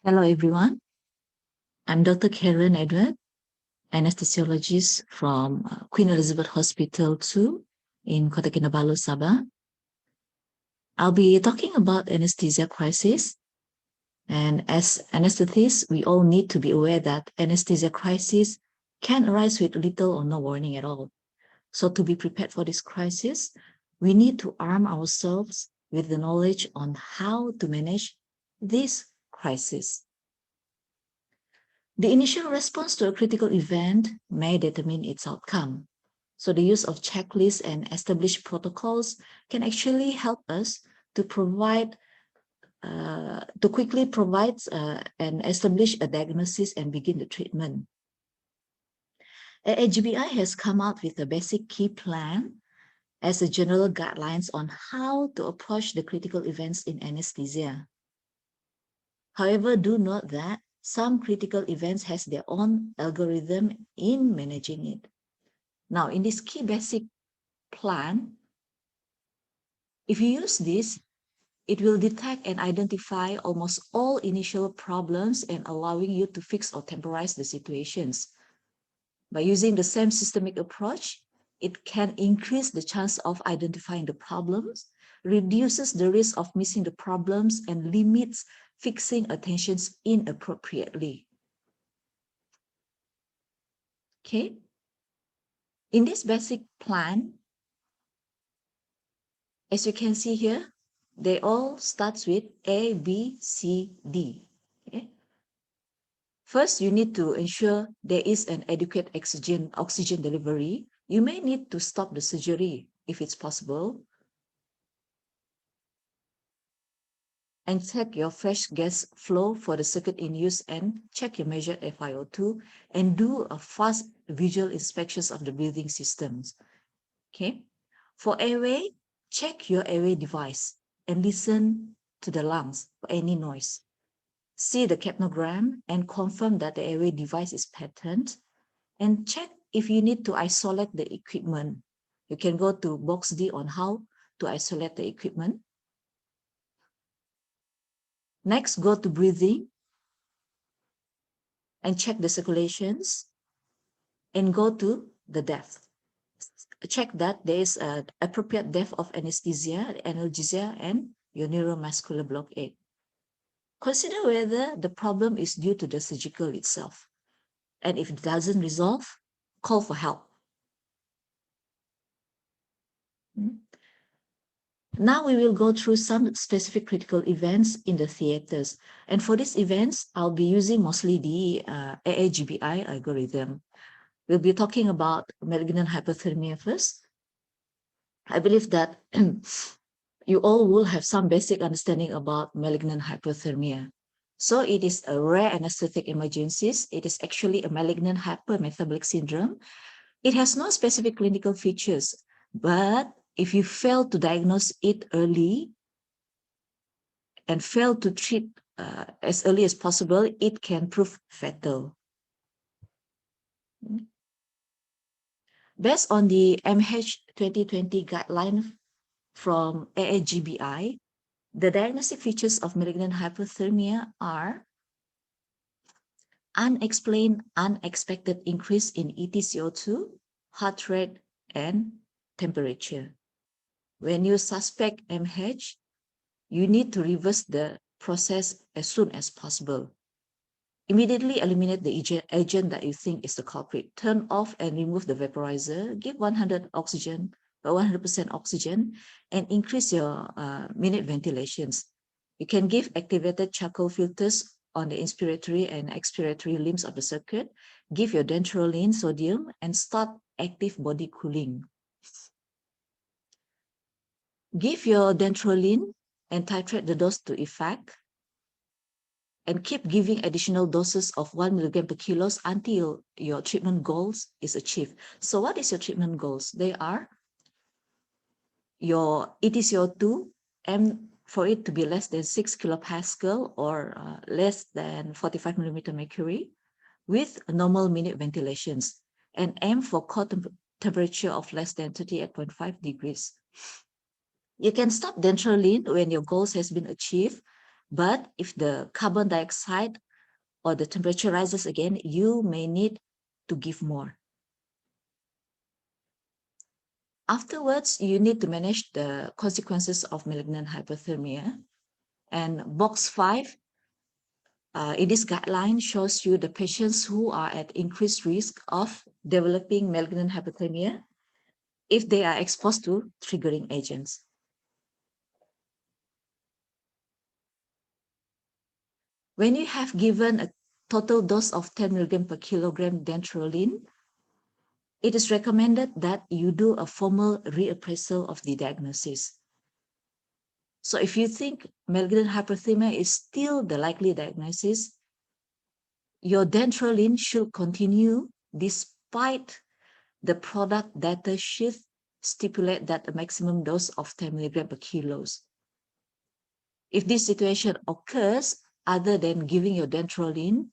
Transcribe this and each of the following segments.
Hello, everyone. I'm Dr. Karen Edward, anesthesiologist from Queen Elizabeth Hospital 2 in Kota Kinabalu, Sabah. I'll be talking about anesthesia crisis. And as anesthetists, we all need to be aware that anesthesia crisis can arise with little or no warning at all. So to be prepared for this crisis, we need to arm ourselves with the knowledge on how to manage this crisis. The initial response to a critical event may determine its outcome. So the use of checklists and established protocols can actually help us to quickly provide and establish a diagnosis and begin the treatment. AGBI has come out with a basic key plan as a general guidelines on how to approach the critical events in anesthesia. However, do note that some critical events has their own algorithm in managing it. Now, in this key basic plan, if you use this, it will detect and identify almost all initial problems and allowing you to fix or temporize the situations. By using the same systemic approach, it can increase the chance of identifying the problems, reduces the risk of missing the problems, and limits fixing attentions inappropriately. Okay. In this basic plan, as you can see here, they all start with A, B, C, D. Okay. First, you need to ensure there is an adequate oxygen delivery. You may need to stop the surgery if it's possible, and check your fresh gas flow for the circuit in use and check your measured FiO2 and do a fast visual inspections of the breathing systems. Okay. For airway, check your airway device and listen to the lungs for any noise. See the capnogram and confirm that the airway device is patterned, and check if you need to isolate the equipment. You can go to box D on how to isolate the equipment. Next, go to breathing and check the circulations and go to the depth. Check that there is an appropriate depth of anesthesia, analgesia, and your neuromuscular blockade. Consider whether the problem is due to the surgical itself. And if it doesn't resolve, call for help. Now we will go through some specific critical events in the theaters. And for these events, I'll be using mostly the AAGBI algorithm. We'll be talking about malignant hypothermia first. I believe that you all will have some basic understanding about malignant hypothermia. So it is a rare anesthetic emergencies. It is actually a malignant hypermetabolic syndrome. It has no specific clinical features, but if you fail to diagnose it early and fail to treat as early as possible, it can prove fatal. Based on the MH 2020 guideline from AAGBI, the diagnostic features of malignant hypothermia are unexplained, unexpected increase in EtCO2, heart rate, and temperature. When you suspect MH, you need to reverse the process as soon as possible. Immediately eliminate the agent that you think is the culprit. Turn off and remove the vaporizer. Give 100% oxygen and increase your minute ventilations. You can give activated charcoal filters on the inspiratory and expiratory limbs of the circuit. Give your dantrolene sodium and start active body cooling. Give your dantrolene and titrate the dose to effect, and keep giving additional doses of 1 milligram per kilos until your treatment goals is achieved. So what is your treatment goals? They are your EtCO2, and for it to be less than 6 kilopascal or less than 45 millimeter mercury with normal minute ventilations, and aim for core temperature of less than 38.5 degrees. You can stop dantrolene when your goals has been achieved, But if the carbon dioxide or the temperature rises again, you may need to give more. Afterwards, you need to manage the consequences of malignant hyperthermia. And box 5 in this guideline shows you the patients who are at increased risk of developing malignant hyperthermia if they are exposed to triggering agents. When you have given a total dose of 10 milligram per kilogram dantrolene, it is recommended that you do a formal reappraisal of the diagnosis. So if you think malignant hyperthermia is still the likely diagnosis, your dantrolene should continue despite the product data sheet stipulate that a maximum dose of 10 milligram per kilos. If this situation occurs, other than giving your dantrolene,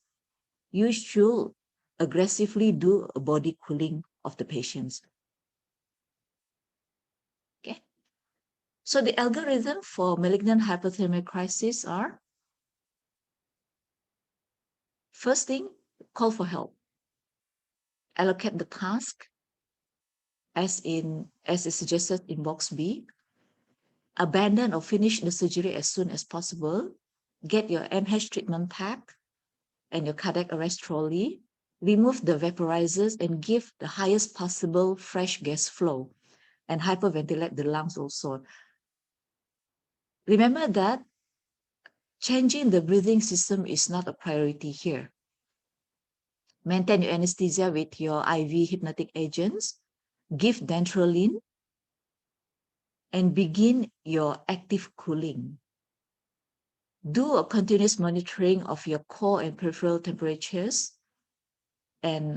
you should aggressively do a body cooling of the patients. Okay. So the algorithm for malignant hyperthermia crisis are: first thing, call for help. Allocate the task as is suggested in box B. Abandon or finish the surgery as soon as possible. Get your MH treatment pack and your cardiac arrest trolley. Remove the vaporizers and give the highest possible fresh gas flow and hyperventilate the lungs also. Remember that changing the breathing system is not a priority here. Maintain your anesthesia with your IV hypnotic agents. Give dantrolene and begin your active cooling. Do a continuous monitoring of your core and peripheral temperatures and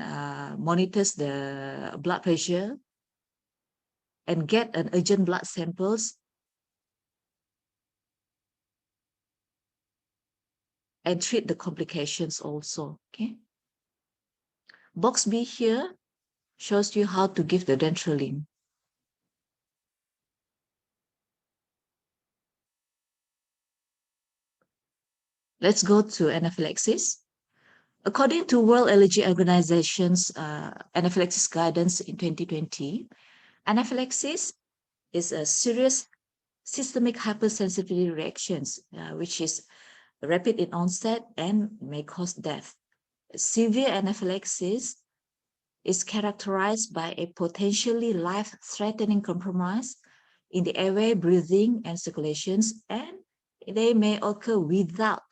monitors the blood pressure and get an urgent blood samples and treat the complications also, okay? Box B here shows you how to give the dantrolene. Let's go to anaphylaxis. According to World Allergy Organization's anaphylaxis guidance in 2020, anaphylaxis is a serious systemic hypersensitivity reactions, which is rapid in onset and may cause death. Severe anaphylaxis is characterized by a potentially life-threatening compromise in the airway, breathing, and circulations, and they may occur without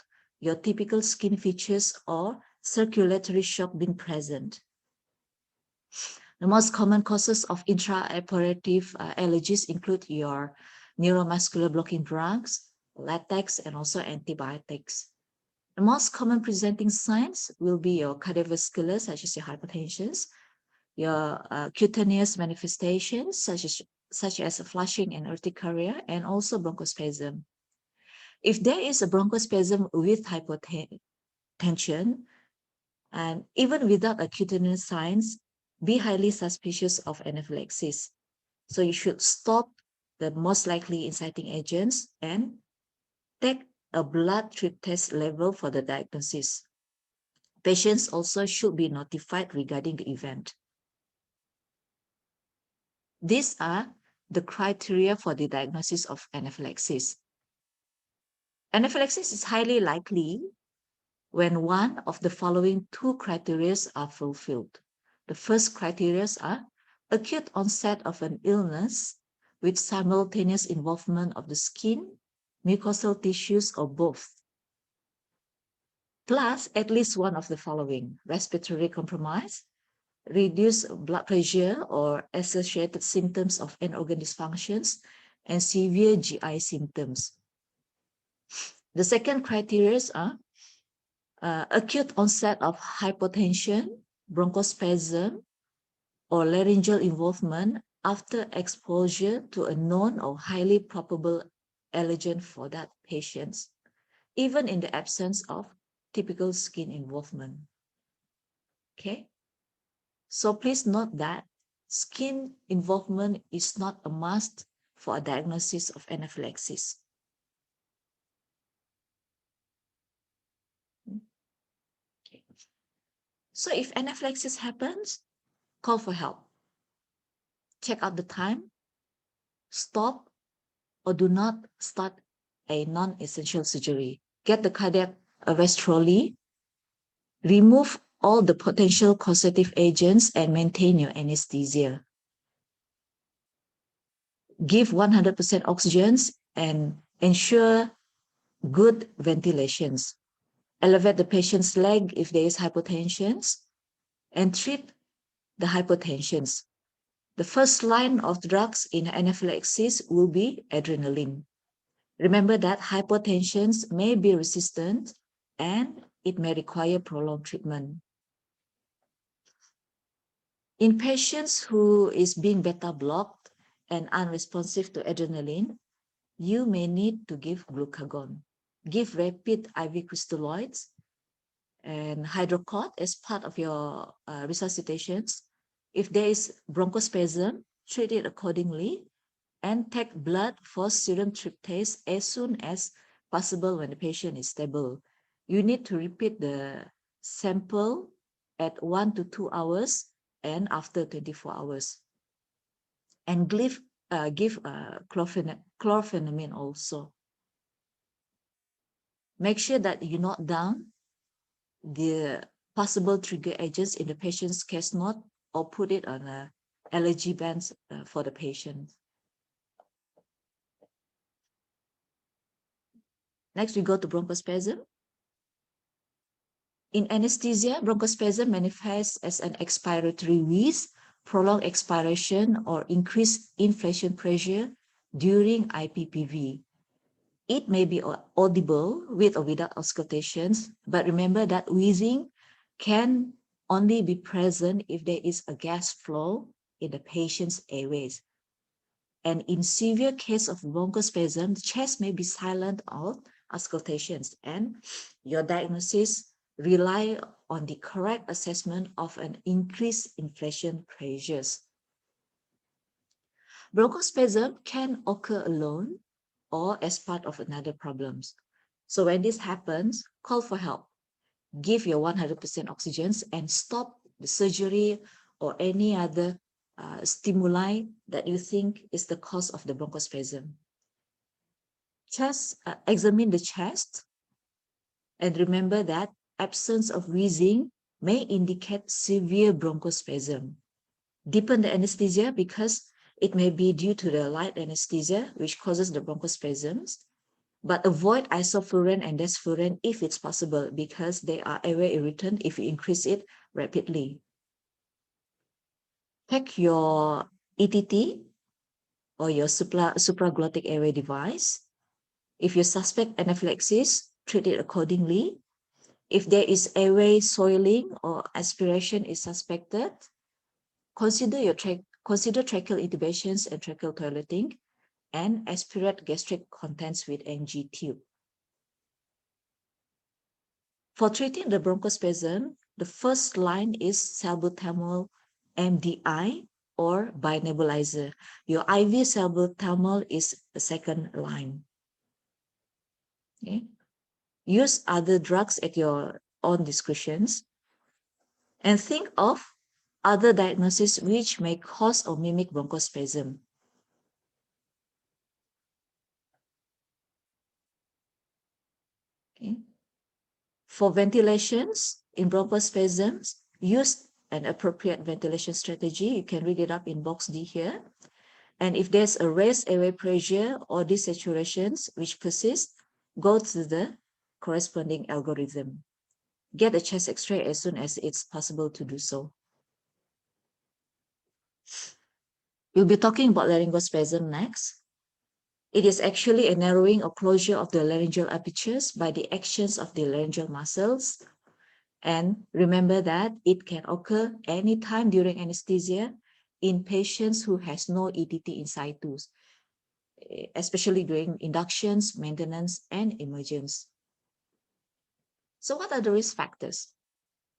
your typical skin features or circulatory shock being present. The most common causes of intraoperative allergies include your neuromuscular blocking drugs, latex, and also antibiotics. The most common presenting signs will be your cardiovascular, such as your hypertension, your cutaneous manifestations, such as flushing and urticaria, and also bronchospasm. If there is a bronchospasm with hypotension, and even without cutaneous signs, be highly suspicious of anaphylaxis. So you should stop the most likely inciting agents and take a blood test level for the diagnosis. Patients also should be notified regarding the event. These are the criteria for the diagnosis of anaphylaxis. Anaphylaxis is highly likely when one of the following two criteria are fulfilled. The first criteria are acute onset of an illness with simultaneous involvement of the skin, mucosal tissues, or both, plus at least one of the following: respiratory compromise, reduced blood pressure or associated symptoms of end organ dysfunctions, and severe GI symptoms. The second criteria are acute onset of hypotension, bronchospasm, or laryngeal involvement after exposure to a known or highly probable allergen for that patient, even in the absence of typical skin involvement. Okay, so please note that skin involvement is not a must for a diagnosis of anaphylaxis. So if anaphylaxis happens, call for help. Check out the time, stop or do not start a non-essential surgery. Get the cardiac arrest trolley, remove all the potential causative agents and maintain your anesthesia. Give 100% oxygen and ensure good ventilations. Elevate the patient's leg if there is hypotension and treat the hypotensions. The first line of drugs in anaphylaxis will be adrenaline. Remember that hypotension may be resistant and it may require prolonged treatment. In patients who is being beta blocked and unresponsive to adrenaline, you may need to give glucagon. Give rapid IV crystalloids and hydrocot as part of your resuscitations. If there is bronchospasm, treat it accordingly and take blood for serum tryptase as soon as possible when the patient is stable. You need to repeat the sample at 1 to 2 hours and after 24 hours. And give chlorpheniramine also. Make sure that you note down the possible trigger agents in the patient's case note or put it on a allergy bands for the patient. Next, we go to bronchospasm. In anesthesia, bronchospasm manifests as an expiratory wheeze, prolonged expiration, or increased inflation pressure during IPPV. It may be audible with or without auscultations, but remember that wheezing can only be present if there is a gas flow in the patient's airways. And in severe case of bronchospasm, the chest may be silent or auscultations, and your diagnosis rely on the correct assessment of an increased inflation pressures. Bronchospasm can occur alone or as part of another problems. So when this happens, call for help. Give your 100% oxygen and stop the surgery or any other stimuli that you think is the cause of the bronchospasm. Examine the chest and remember that absence of wheezing may indicate severe bronchospasm. Deepen the anesthesia because it may be due to the light anesthesia, which causes the bronchospasms, but avoid isoflurane and desflurane if it's possible because they are airway irritant if you increase it rapidly. Take your ETT or your supraglottic airway device. If you suspect anaphylaxis, treat it accordingly. If there is airway soiling or aspiration is suspected, consider tracheal intubations and tracheal toileting and aspirate gastric contents with NG tube. For treating the bronchospasm, the first line is salbutamol MDI or binebulizer. Your IV salbutamol is the second line. Okay. Use other drugs at your own discretions and think of other diagnoses which may cause or mimic bronchospasm. Okay. For ventilations in bronchospasms, use an appropriate ventilation strategy. You can read it up in box D here. And if there's a raised airway pressure or desaturations which persist, go to the corresponding algorithm. Get a chest X-ray as soon as it's possible to do so. We'll be talking about laryngospasm next. It is actually a narrowing or closure of the laryngeal apertures by the actions of the laryngeal muscles. And remember that it can occur anytime during anesthesia in patients who has no ETT in situ, especially during inductions, maintenance, and emergence. So what are the risk factors?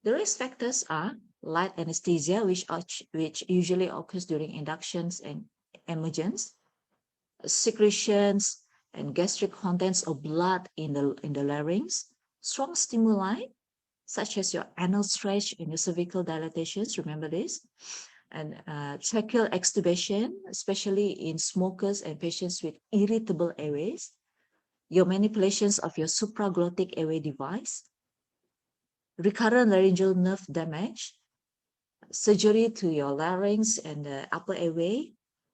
The risk factors are light anesthesia, which usually occurs during inductions and emergence, secretions and gastric contents of blood in the larynx, strong stimuli such as your anal stretch and your cervical dilatations, remember this, and tracheal extubation, especially in smokers and patients with irritable airways, your manipulations of your supraglottic airway device, recurrent laryngeal nerve damage, surgery to your larynx and the upper airway,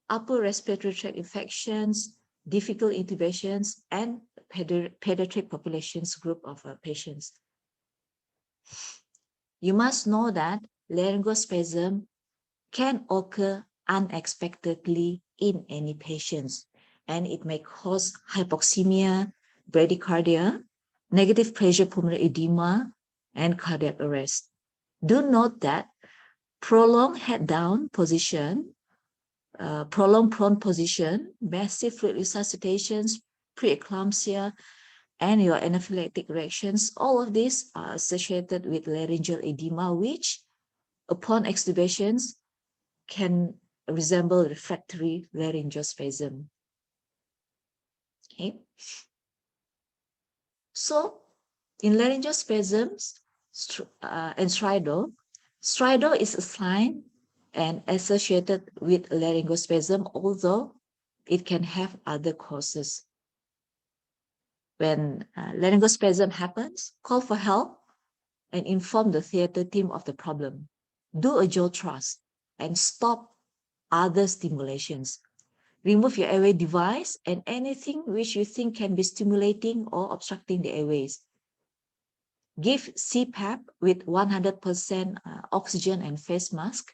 upper respiratory tract infections, difficult intubations, and pediatric populations group of patients. You must know that laryngospasm can occur unexpectedly in any patients, and it may cause hypoxemia, bradycardia, negative pressure pulmonary edema, and cardiac arrest. Do note that prolonged head down position, prolonged prone position, massive fluid resuscitations, preeclampsia, and your anaphylactic reactions, all of these are associated with laryngeal edema, which upon extubations can resemble refractory laryngospasm. Okay. So in laryngospasms and stridor, stridor is assigned and associated with laryngospasm, although it can have other causes. When laryngospasm happens, call for help and inform the theater team of the problem. Do a jaw thrust and stop other stimulations. Remove your airway device and anything which you think can be stimulating or obstructing the airways. Give CPAP with 100% oxygen and face mask.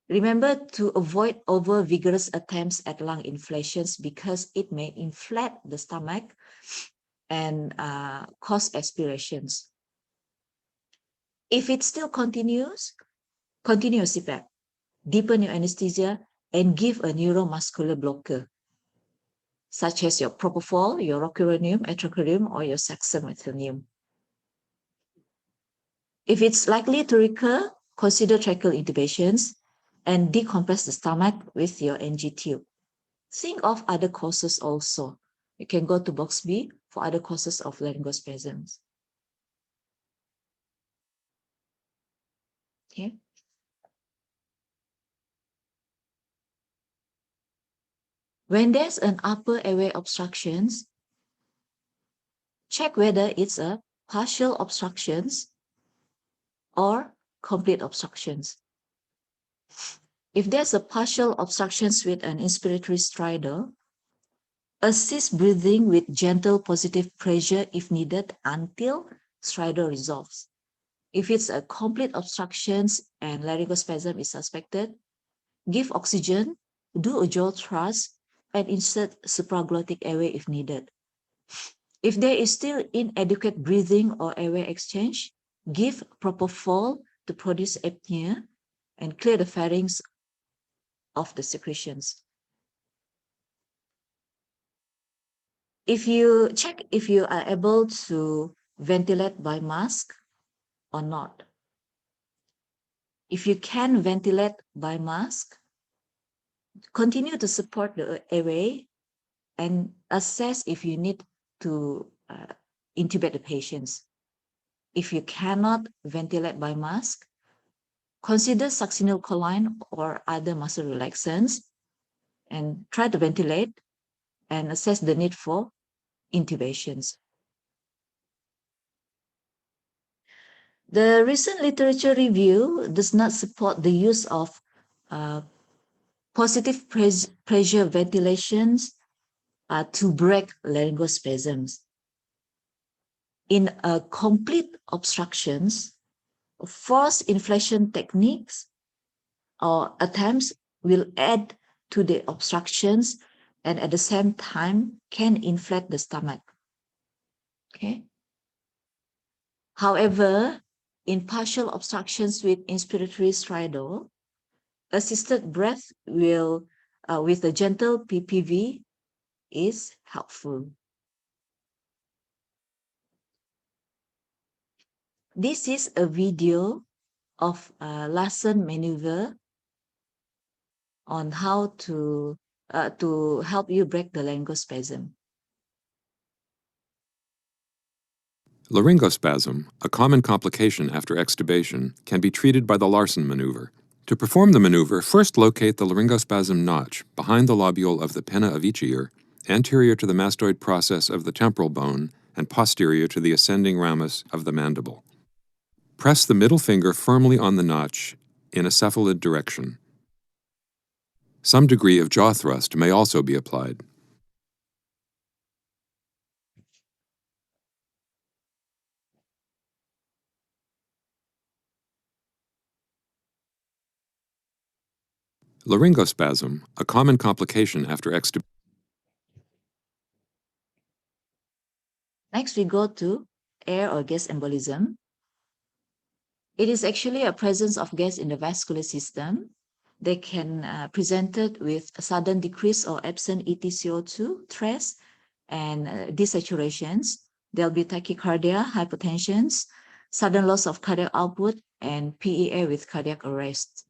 Remember to avoid over vigorous attempts at lung inflations because it may inflate the stomach and cause aspirations. If it still continues, continue CPAP, deepen your anesthesia, and give a neuromuscular blocker, such as your propofol, your rocuronium, etracurium, or your saxamethynium. If it's likely to recur, consider tracheal intubations and decompress the stomach with your NG tube. Think of other causes also. You can go to box B for other causes of laryngospasms. Okay. When there's an upper airway obstructions, check whether it's a partial obstructions or complete obstructions. If there's a partial obstructions with an inspiratory stridor, assist breathing with gentle positive pressure if needed until stridor resolves. If it's a complete obstructions and laryngospasm is suspected, give oxygen, do a jaw thrust, and insert supraglottic airway if needed. If there is still inadequate breathing or airway exchange, give propofol to produce apnea and clear the pharynx of the secretions. If you check if you are able to ventilate by mask or not. If you can ventilate by mask, continue to support the airway and assess if you need to intubate the patients. If you cannot ventilate by mask, consider succinylcholine or other muscle relaxants and try to ventilate and assess the need for intubations. The recent literature review does not support the use of positive pressure ventilations to break laryngospasms. In complete obstructions, forced inflation techniques or attempts will add to the obstructions and at the same time can inflate the stomach. Okay. However, in partial obstructions with inspiratory stridor, assisted breath will, with a gentle PPV, is helpful. This is a video of Larsen maneuver on how to help you break the laryngospasm. Laryngospasm, a common complication after extubation, can be treated by the Larsen maneuver. To perform the maneuver, first locate the laryngospasm notch behind the lobule of the pinna of each ear, anterior to the mastoid process of the temporal bone, and posterior to the ascending ramus of the mandible. Press the middle finger firmly on the notch in a cephalid direction. Some degree of jaw thrust may also be applied. Laryngospasm, a common complication after extubation. Next, we go to air or gas embolism. It is actually a presence of gas in the vascular system. They can presented with a sudden decrease or absent EtCO2 trace and desaturations. There'll be tachycardia, hypotensions, sudden loss of cardiac output, and PEA with cardiac arrest.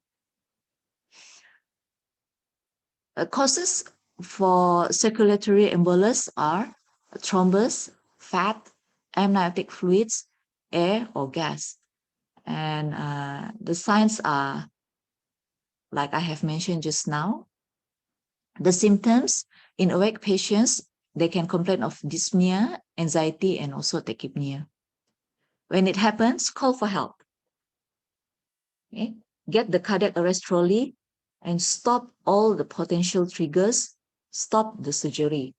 Causes for circulatory embolus are thrombus, fat, amniotic fluids, air or gas. And the signs are, like I have mentioned just now. The symptoms in awake patients, they can complain of dyspnea, anxiety, and also tachypnea. When it happens, call for help. Okay? Get the cardiac arrest trolley and stop all the potential triggers, stop the surgery.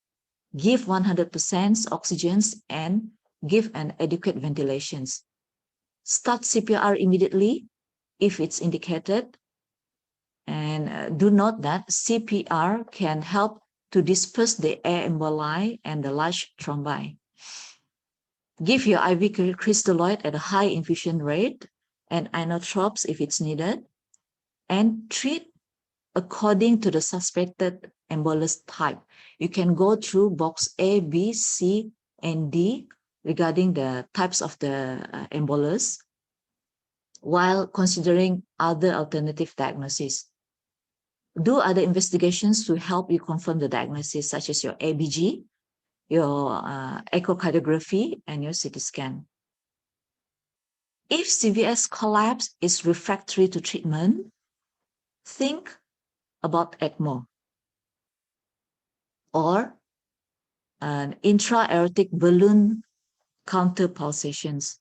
Give 100% oxygen and give an adequate ventilation. Start CPR immediately if it's indicated. And do note that CPR can help to disperse the air emboli and the large thrombi. Give your IV crystalloid at a high infusion rate and inotropes if it's needed, and treat according to the suspected embolus type. You can go through box A, B, C, and D regarding the types of the embolus while considering other alternative diagnoses. Do other investigations to help you confirm the diagnosis, such as your ABG, your echocardiography, and your CT scan. If CVS collapse is refractory to treatment, think about ECMO or an intra-aortic balloon counter pulsations.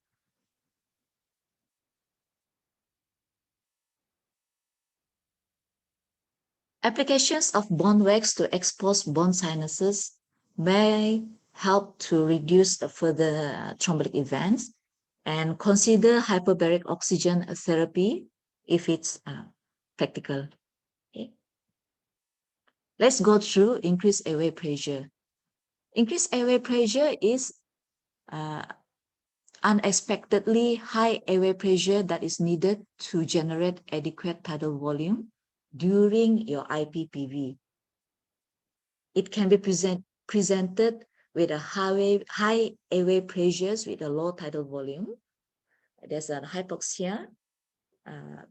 Applications of bone wax to exposed bone sinuses may help to reduce the further thrombotic events, and consider hyperbaric oxygen therapy if it's practical. Okay. Let's go through increased airway pressure. Increased airway pressure is unexpectedly high airway pressure that is needed to generate adequate tidal volume during your IPPV. It can be presented with a high airway pressures with a low tidal volume. There's a hypoxia,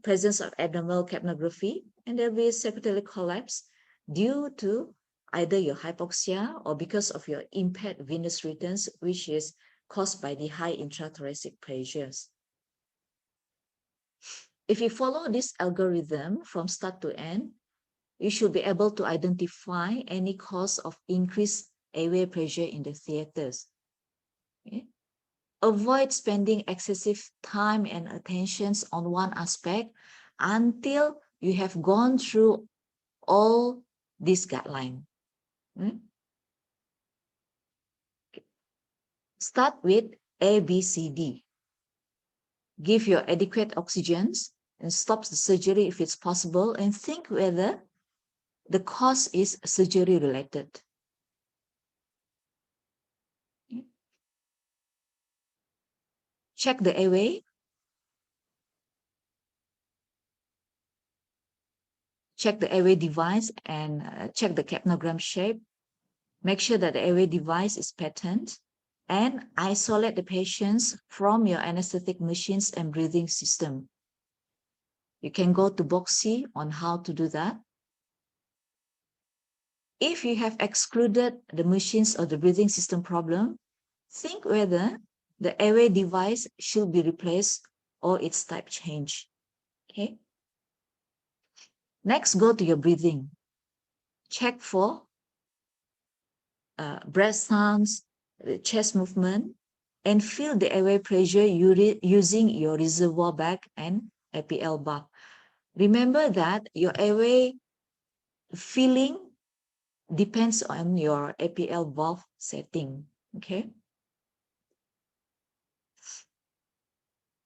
presence of abnormal capnography, and there'll be circulatory collapse due to either your hypoxia or because of your impaired venous returns, which is caused by the high intrathoracic pressures. If you follow this algorithm from start to end, you should be able to identify any cause of increased airway pressure in the theaters. Okay? Avoid spending excessive time and attentions on one aspect until you have gone through all these guidelines. Start with A, B, C, D. Give your adequate oxygens and stop the surgery if it's possible, and think whether the cause is surgery related. Check the airway. Check the airway device and check the capnogram shape. Make sure that the airway device is patent, and isolate the patients from your anesthetic machines and breathing system. You can go to box C on how to do that. If you have excluded the machines or the breathing system problem, think whether the airway device should be replaced or its type change. Okay. Next, go to your breathing. Check for breath sounds, chest movement, and feel the airway pressure using your reservoir bag and APL bag. Remember that your airway feeling depends on your APL valve setting. Okay.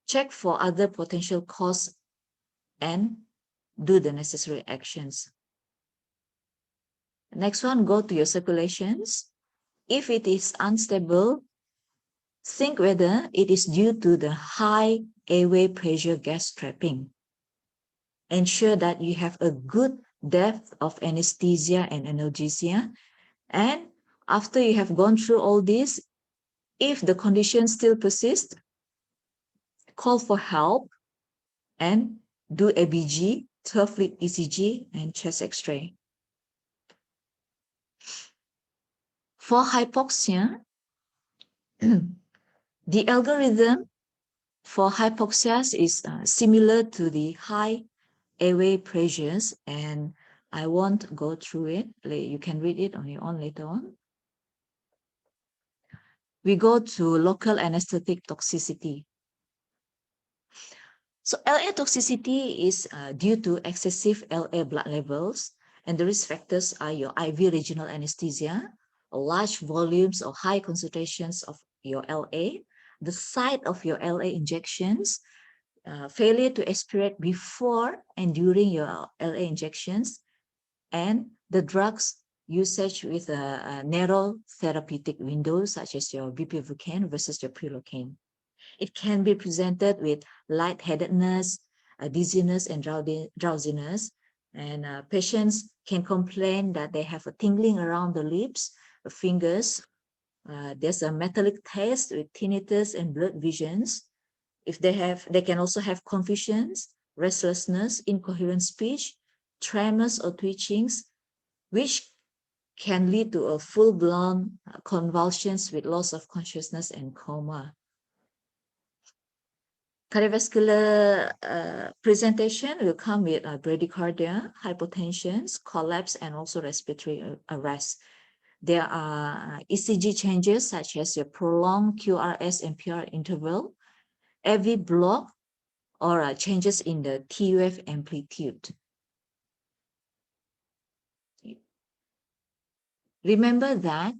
Check for other potential cause and do the necessary actions. Next one, go to your circulations. If it is unstable, think whether it is due to the high airway pressure gas trapping. Ensure that you have a good depth of anesthesia and analgesia. And after you have gone through all this, if the condition still persists, call for help and do ABG, 12-lead ECG, and chest X-ray. For hypoxia, the algorithm for hypoxia is similar to the high airway pressures, and I won't go through it. You can read it on your own later on. We go to local anesthetic toxicity. So LA toxicity is due to excessive LA blood levels, and the risk factors are your IV regional anesthesia, large volumes or high concentrations of your LA, the site of your LA injections, failure to aspirate before and during your LA injections, and the drugs usage with a narrow therapeutic window, such as your bupivacaine versus your prilocaine. It can be presented with lightheadedness, dizziness, and drowsiness. And patients can complain that they have a tingling around the lips, the fingers. There's a metallic taste with tinnitus and blurred visions. If they can also have confusions, restlessness, incoherent speech, tremors or twitchings, which can lead to a full-blown convulsions with loss of consciousness and coma. Cardiovascular presentation will come with bradycardia, hypotension, collapse, and also respiratory arrest. There are ECG changes such as your prolonged QRS and PR interval, every block, or changes in the T wave amplitude. Remember that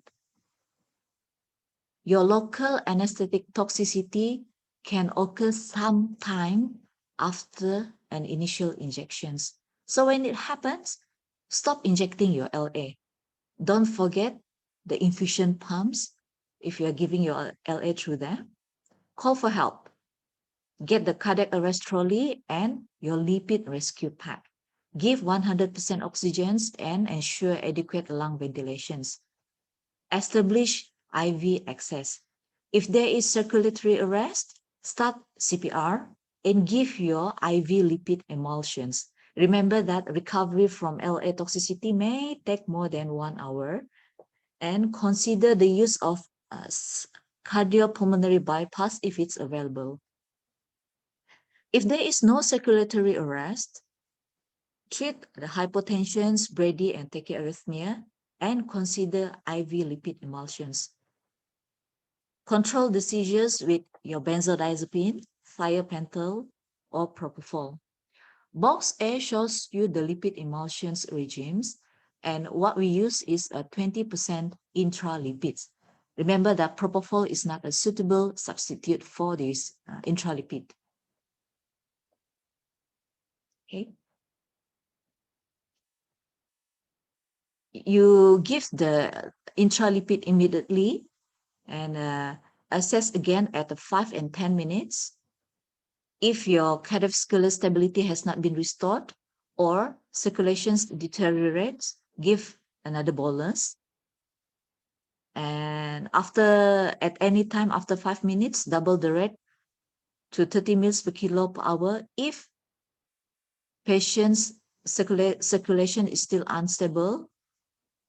your local anesthetic toxicity can occur sometime after an initial injections. So when it happens, stop injecting your LA. Don't forget the infusion pumps if you're giving your LA through them. Call for help. Get the cardiac arrest trolley and your lipid rescue pack. Give 100% oxygen and ensure adequate lung ventilations. Establish IV access. If there is circulatory arrest, start CPR and give your IV lipid emulsions. Remember that recovery from LA toxicity may take more than 1 hour, and consider the use of cardiopulmonary bypass if it's available. If there is no circulatory arrest, treat the hypotension, brady, and tachyarrhythmia, and consider IV lipid emulsions. Control the seizures with your benzodiazepine, thiopental, or propofol. Box A shows you the lipid emulsions regimes, and what we use is a 20% intralipids. Remember that propofol is not a suitable substitute for this intralipid. Okay. You give the intralipid immediately and assess again at 5 and 10 minutes. If your cardiovascular stability has not been restored or circulation deteriorates, give another bolus. And at any time after 5 minutes, double the rate to 30 mils per kilo per hour if patient's circulation is still unstable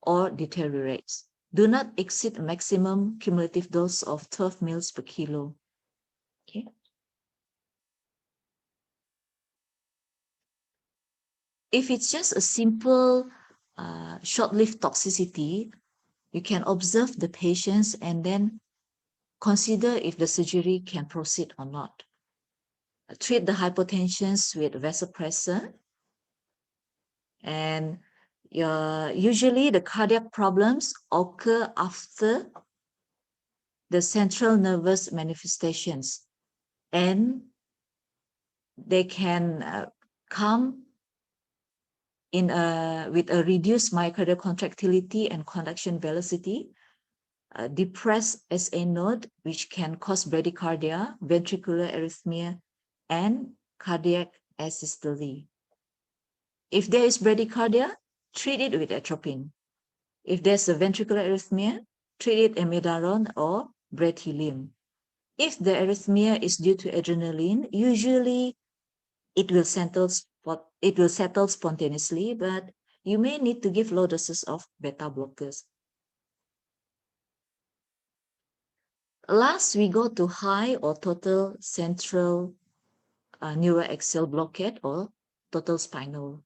or deteriorates. Do not exceed maximum cumulative dose of 12 mils per kilo. Okay. If it's just a simple short-lived toxicity, you can observe the patients and then consider if the surgery can proceed or not. Treat the hypotensions with vasopressin, and usually the cardiac problems occur after the central nervous manifestations, and they can come with a reduced myocardial contractility and conduction velocity, depressed SA node, which can cause bradycardia, ventricular arrhythmia, and cardiac asystole. If there is bradycardia, treat it with atropine. If there's a ventricular arrhythmia, treat it amiodarone or brethylene. If the arrhythmia is due to adrenaline, usually it will settle spontaneously, but you may need to give low doses of beta blockers. Last, we go to high or total central neuroaxial blockade or total spinal.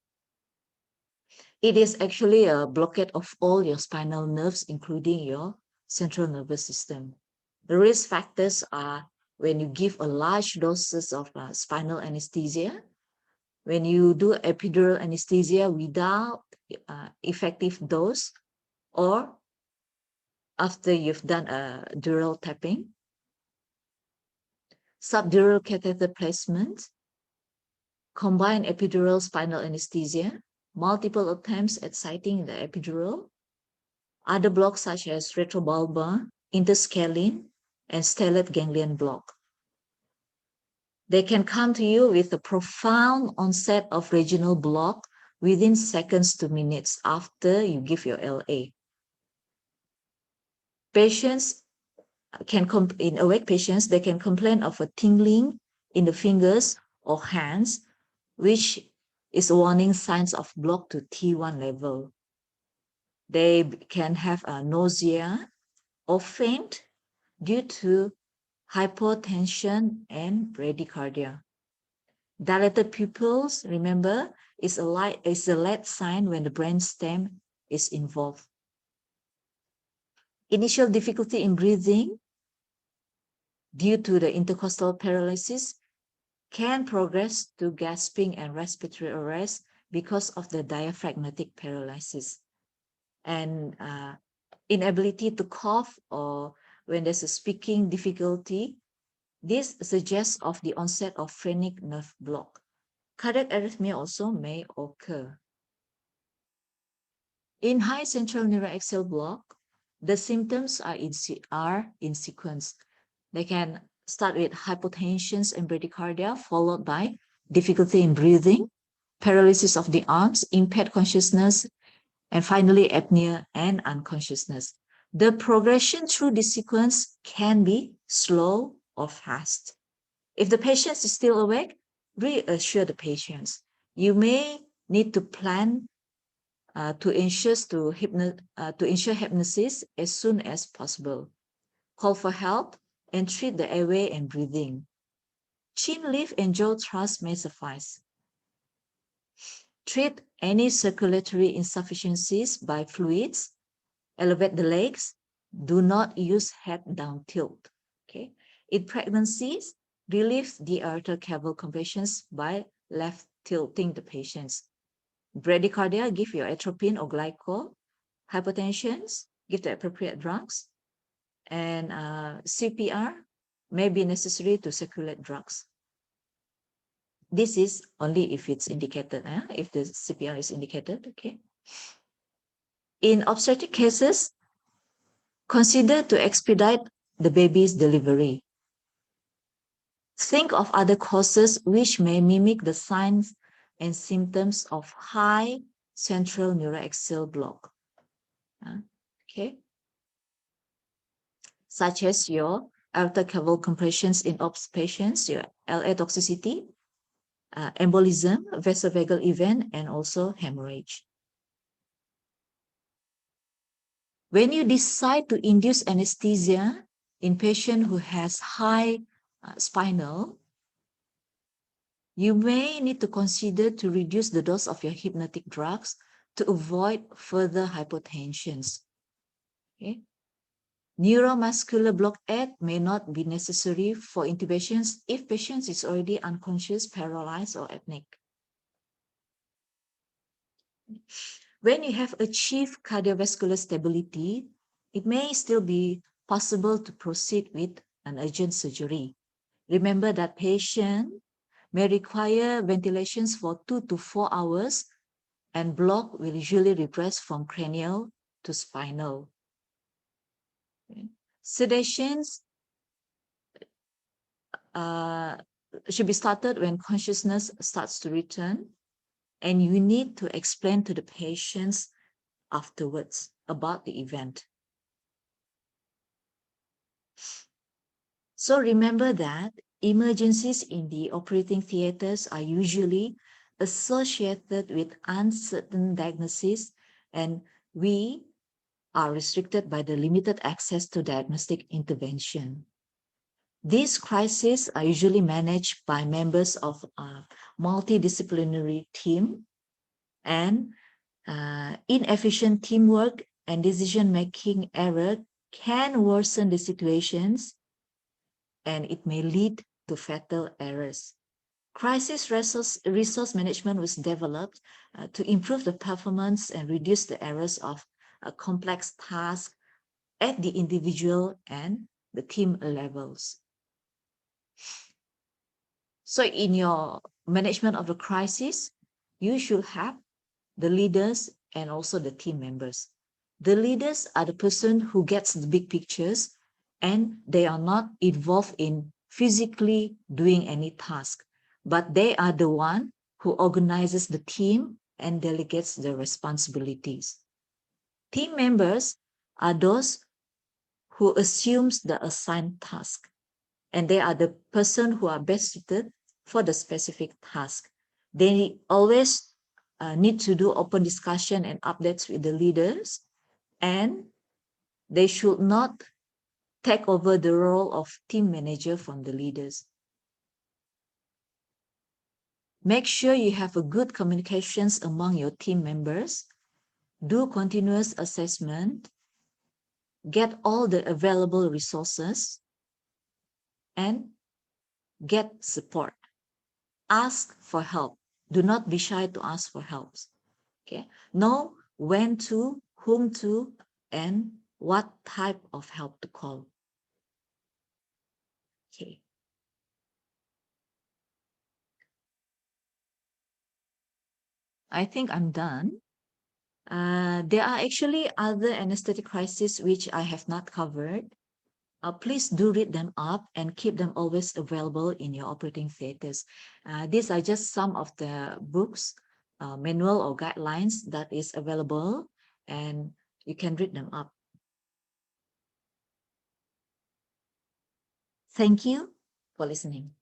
It is actually a blockade of all your spinal nerves, including your central nervous system. The risk factors are when you give a large doses of spinal anesthesia, when you do epidural anesthesia without effective dose, or after you've done a dural tapping, subdural catheter placement, combined epidural spinal anesthesia, multiple attempts at siting the epidural, other blocks such as retrobulbar, interscalene, and stellate ganglion block. They can come to you with a profound onset of regional block within seconds to minutes after you give your LA. Patients in awake patients, they can complain of a tingling in the fingers or hands, which is warning signs of block to T1 level. They can have a nausea or faint due to hypotension and bradycardia. Dilated pupils, remember, is a lead sign when the brainstem is involved. Initial difficulty in breathing due to the intercostal paralysis can progress to gasping and respiratory arrest because of the diaphragmatic paralysis. And inability to cough, or when there's a speaking difficulty, this suggests of the onset of phrenic nerve block. Cardiac arrhythmia also may occur. In high central neuroaxial block, the symptoms are in sequence. They can start with hypotension and bradycardia, followed by difficulty in breathing, paralysis of the arms, impaired consciousness, and finally apnea and unconsciousness. The progression through this sequence can be slow or fast. If the patient is still awake, reassure the patients. You may need to plan to ensure hypnosis as soon as possible. Call for help and treat the airway and breathing. Chin lift and jaw thrust may suffice. Treat any circulatory insufficiencies by fluids. Elevate the legs. Do not use head down tilt. Okay. In pregnancies, relieve the aortic caval compressions by left tilting the patients. Bradycardia, give your atropine or glycol. Hypotensions, give the appropriate drugs. And CPR may be necessary to circulate drugs. This is only if it's indicated, if the CPR is indicated, okay? In obstetric cases, consider to expedite the baby's delivery. Think of other causes which may mimic the signs and symptoms of high central neuroaxial block. Okay, such as your aortic caval compressions in OBS patients, your LA toxicity, embolism, vasovagal event, and also hemorrhage. When you decide to induce anesthesia in patient who has high spinal, you may need to consider to reduce the dose of your hypnotic drugs to avoid further hypotensions. Okay? Neuromuscular blockade may not be necessary for intubations if patient is already unconscious, paralyzed, or apneic. When you have achieved cardiovascular stability, it may still be possible to proceed with an urgent surgery. Remember that patient may require ventilations for 2 to 4 hours, and block will usually regress from cranial to spinal. Okay. Sedations should be started when consciousness starts to return, and you need to explain to the patients afterwards about the event. So remember that emergencies in the operating theaters are usually associated with uncertain diagnosis, and we are restricted by the limited access to diagnostic intervention. These crises are usually managed by members of a multidisciplinary team, and inefficient teamwork and decision-making error can worsen the situations, and it may lead to fatal errors. Crisis resource management was developed to improve the performance and reduce the errors of a complex task at the individual and the team levels. So in your management of the crisis, you should have the leaders and also the team members. The leaders are the person who gets the big pictures, and they are not involved in physically doing any task, but they are the one who organizes the team and delegates the responsibilities. Team members are those who assumes the assigned task, and they are the person who are best suited for the specific task. They always need to do open discussion and updates with the leaders, and they should not take over the role of team manager from the leaders. Make sure you have a good communications among your team members, do continuous assessment, get all the available resources, and get support. Ask for help. Do not be shy to ask for help. Okay? Know when to, whom to, and what type of help to call. Okay. I think I'm done. There are actually other anesthetic crises which I have not covered. Please do read them up and keep them always available in your operating theaters. These are just some of the books, manual or guidelines that is available, and you can read them up. Thank you for listening.